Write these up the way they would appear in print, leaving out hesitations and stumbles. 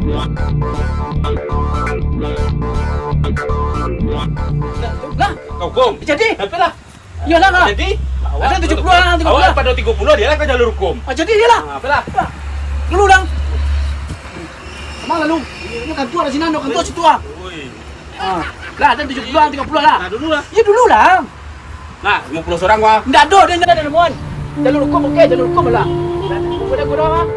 Lah, Kau hukum. jadi? Apa lah? Iyalah lah. Jadi? Ada 70 lah, 30 Awak lah. pada 30 dia lah ke jalur hukum. Jadi dia lah. Apa lah? Lalu dong. Kemana lu? Ini kan tua di sini, kan tua situ ah. Oi. Lah ada 70 lah, 30 lah. Nah, dulu lah. Ya dulu lah. Nah, 50 orang wah. Nggak ada, dia nggak ada nemuan. Jalur hukum oke, jalur hukum lah. Udah gua dah.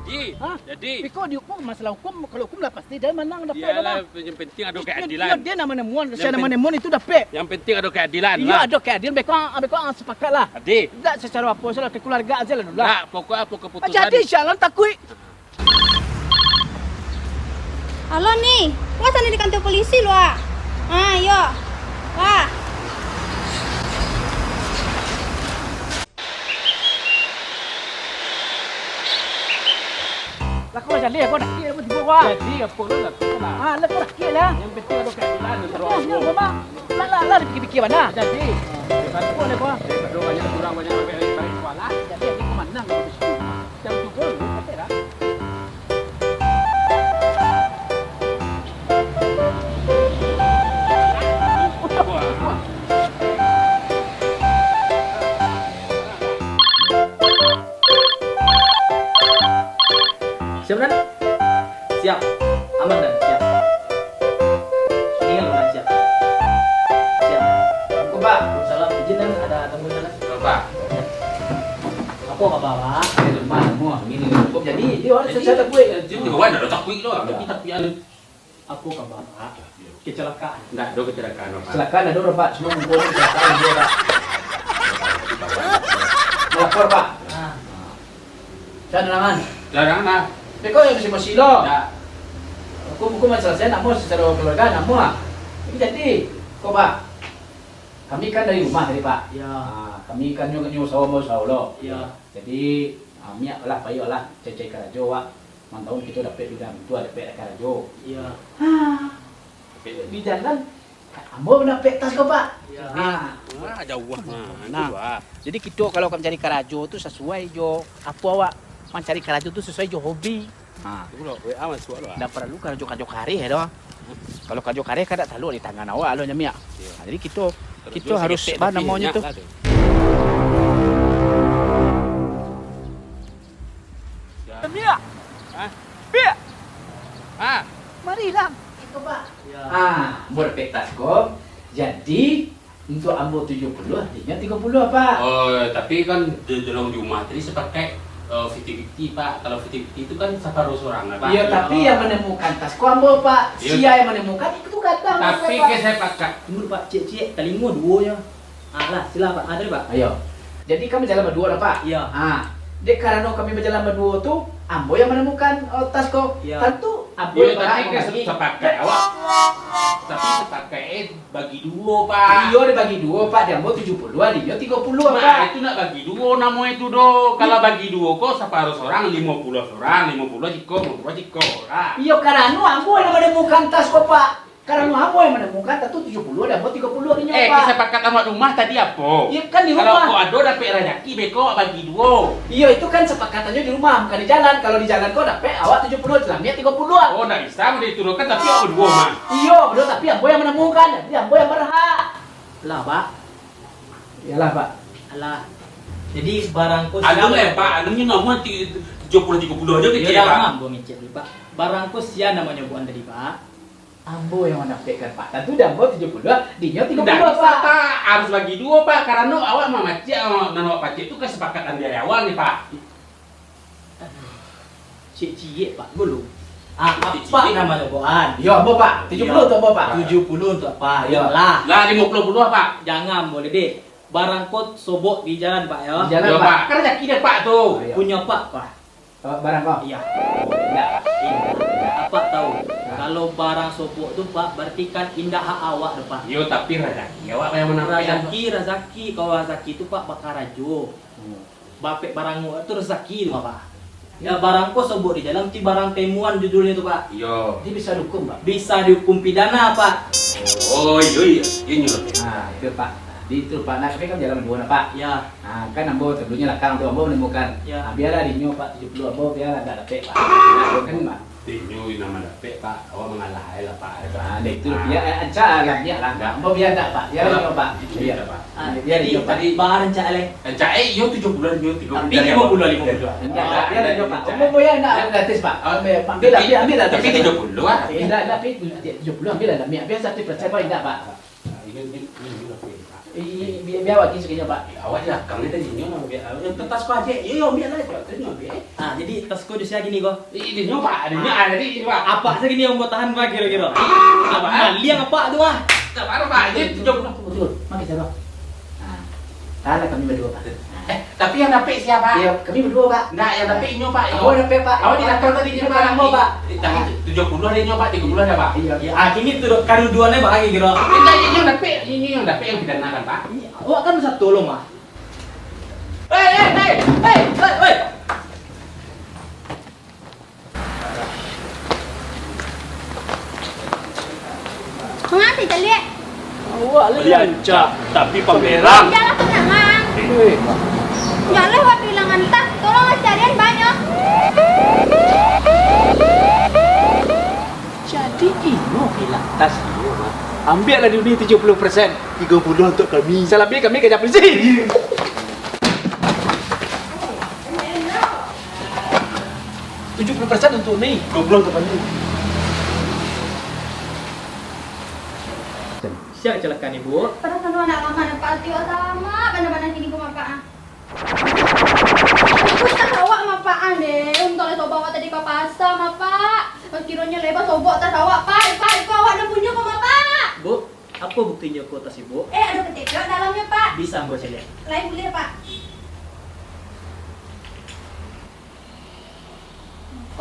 Jadi, Hah? jadi. Piko dihukum masalah hukum, kalau hukum lah pasti dia menang dapat Iyalah, lah. yang penting ada Dia keadilan. dia nama nemuan, Yang saya nama pen- nemuan itu dapat. Yang penting ada keadilan Iya lah. ada keadilan, beko sepakat lah. Jadi, Tidak secara apa, secara keluarga aja lah dulu lah. nah, pokok apa keputusan. Jadi jalan takui. Halo nih, wah sana di kantor polisi lu ah. Yo. Wah. Lah kau jadi aku dah kira pun tiba wah. Jadi, apa lu nak kena? Lah kau dah kira lah. Yang penting ada keadilan. Terus ni apa? Lah dipikir-pikir mana? Jadi, Aku boleh kau. ada banyak kurang banyak balik sekolah. Jadi aku menang di situ. Jam 7 kata dah. Wah. Siap dan? Siap. Aman dan siap. Ini kan udah siap. Siap. Kok Pak, salam izin dan ada tamu jalan. Coba. Apa Pak Bapak? Ini rumah semua. Ini cukup jadi. Dia orang saya tak gue. Jadi, kawan ada tak kuik lah. Kita pian. Apa Pak Bapak? Kecelakaan. Enggak, ada kecelakaan apa. Kecelakaan ada orang Pak. Semua ngumpul kecelakaan dia Pak. Melapor Pak. Saya nerangan. Larang lah. Tapi kau yang masih lo. Enggak. Hukum selesai, namun secara keluarga namun lah. Ini jadi, kok Pak, kami kan dari rumah tadi Pak. Ya. Kami kan nyuruh mau sawah lo. Ya. Jadi, kami lah payo lah cecek karajo Pak. Mantau kita dapat juga itu dapat karajo. Iya. Di jalan, ambo dapat tas kok Pak. Ya. Wah, jauh lah. Nah. Nah, Jadi kita kalau mencari karajo tu sesuai jo apa awak mencari karajo tu sesuai jo hobi. itu loh, WA masuk lah. Tidak perlu karajo kare ya doh. Kalau karajo kare kan tak terlalu di tangan awak lo nyamia. Jadi kita harus apa namanya tu? Nyamia. Hah? Pia. Ah, Marilah. Itu Pak. Ambo dapat tas kok. Jadi, untuk ambo 70, artinya 30 Pak. oh, tapi kan di dalam rumah tadi sepakai 50-50 Pak. Kalau 50-50 itu kan separuh orang Pak. Iya, tapi yang menemukan tas kok ambo Pak. Iya. Sia yang menemukan itu kata Tapi Pak. ke saya pakai. Tunggu Pak, cek telingo dua ya. Lah, sila Pak, ada Pak. Ayo. Jadi kami jalan berdua lah Pak. Iya. Dek karena kami berjalan berdua tuh, ambo yang menemukan tas kok. Iya. Tentu ambo Iya, yang tapi berhak ke membagi. sepakai awak. Tapi sepakai bagi dua Pak. Iya dibagi dua Pak, dia ambo 70, dia 30 Nah, Pak. itu nak bagi dua nama itu do. Kalau bagi dua kok separuh orang 50 orang, 50 jiko, 50 jiko. Lah. Iya karena ambo yang menemukan tas kok Pak. Karena ambo yang menemukan tentu 70, dia ambo 30 dia Pak. Kesepakat sama rumah tadi apa? Iya kan di Kalau rumah. kau ada dapat rezeki beko bagi dua. Iya itu kan sepakatannya di rumah, bukan di jalan. Kalau di jalan kok dapat awak 70, Islamnya 30. Oh, nggak bisa mau diturunkan tapi aku dua mah. Iya, betul tapi ambo yang menemukan, jadi ambo yang berhak. Lah Pak, Iyalah Pak. alah. Jadi barangku Ada lah Pak, adanya ngomong 70-30 aja Dia kecil Pak. dah gua micet Pak. Barangku sia namanya bukan tadi Pak. Ambo yang mendapatkan Pak. Tentu dia ambo 70, dia 30 Tidak bisa Pak. Pak, harus bagi dua Pak. Karena awak sama Macik sama Nano Pacik itu kesepakatan dari awal nih Pak. Cik Pak dulu. Apa Cik-cik. namanya bukan? Iya ambo Pak, 70 tuh ambo Pak. 70 untuk apa? Iya. Lah, Lah 50 Pak. jangan boleh deh. Barangku sobok di jalan Pak ya. Di jalan, Yo Pak. Pak, kan rezeki deh Pak tuh. Iya. Punya Pak Pak. Barang kau. Iya. Enggak. Apa tahu? Kalau barang sobok tuh Pak, berarti kan indah hak awak tuh Pak. Yo tapi rezeki awak yang menampikan. Rezeki, kalau rezeki itu Pak bakarajo. Bapek barangmu itu rezeki itu Pak. Ya barangku sobok di dalam ti barang temuan judulnya itu Pak. Yo. Dia bisa dukung Pak. Bisa dihukum pidana Pak. Oh iya iya, iya nyuruh. Nah itu Pak. Di itu Pak, nak kan jalan dua Pak. Ya. Nah, kan ambo dulunya lakang tuh ambo menemukan. Ya. Nah, biarlah di nyo Pak 70 ambo biarlah ada dapet Pak. Nah, kan Pak. Tinyu nama dapet Pak, awak mengalah lah Pak. Nah, itu biar aja lah lah. Ambo biar tak Pak. Biar nyo Pak. Biar Pak. Biar di nyo Pak. Tadi bahan cak le. Cai yo 70-an yo 30. Tapi 50. Enggak, biar nyo Pak. Ambo ya nak gratis Pak. Ambil lah. Tapi 70 ah. Tidak, tapi 70 ambil lah. Biar satu percaya Pak enggak Pak. Biar awak kisah Pak. Awak lah, kami tadi nyo biar. Tetas ko aja. Yo biar lah nyo biar. Ah, jadi tasku di sini gini kok. Ini nyo Pak, ini ada di Pak. Apa saja gini yang buat tahan Pak kira-kira? Apa? Mali yang apa tuh ah? Sabar Pak, ini 70. Betul. Makin saya Pak. Nah, kami berdua Pak. Tapi yang dapet siapa? Iya, kami berdua Pak. Enggak, yang dapet nyo Pak. Oh, dapet Pak. Awak di belakang tadi nyo Pak. Mau Pak. Tapi 70 ada nyo Pak, 30 ada Pak. Iya. Ya, kini tuh kali duanya Pak lagi kira. Enggak, ini yang dapet, ini yang dapet yang pidanakan Pak. Wah kan bisa tolong mah. Hei. Mengerti kali? Awak Liancak, tapi pameran. Jangan kenangan. Jangan lewat bilangan tas. Tolong carian banyak. Jadi ino hilang tas iyo Pak. Ambil lah dunia 70%. 30 untuk kami. Selebih kami kerja polisi. 70% untuk ni. 20 untuk kami. Siap kecelakaan ibu. Pada sana anak mama dan Pak Tio sama. Benar-benar gini gua mapaan. Aku tak awak mapaan deh. Untuk le bawa tadi ke pasar mapa. Kiranya lebar sobok tas awak Pak. Pak awak dah punya ke mapa. Bu, apa buktinya ku tas ibu? Ada ketekak dalamnya Pak. Bisa ambil saya lihat. Lain boleh Pak.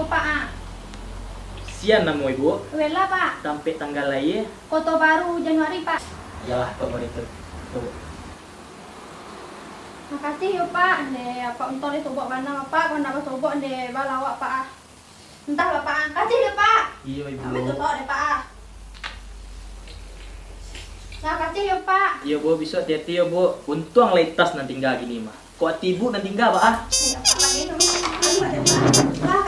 Kok Pak? Sian nama ibu. Wela Pak. Sampai tanggal lain. Foto baru Januari Pak. Yalah Pak itu. Tuh. Makasih ya Pak. Deh apa untuk le sobok mana Pak. Kau nak sobok deh balawak Pak. Entah lah Pak. Kasih deh Pak. Iya ibu. Ambil tutup deh Pak. Nah, kasih ya Pak. Iya bu, bisa hati-hati ya bu. Untung letas nanti enggak gini mah. Kok hati ibu nanti enggak pak ah? Ayo Pak, pakai itu. Ayo, Pak.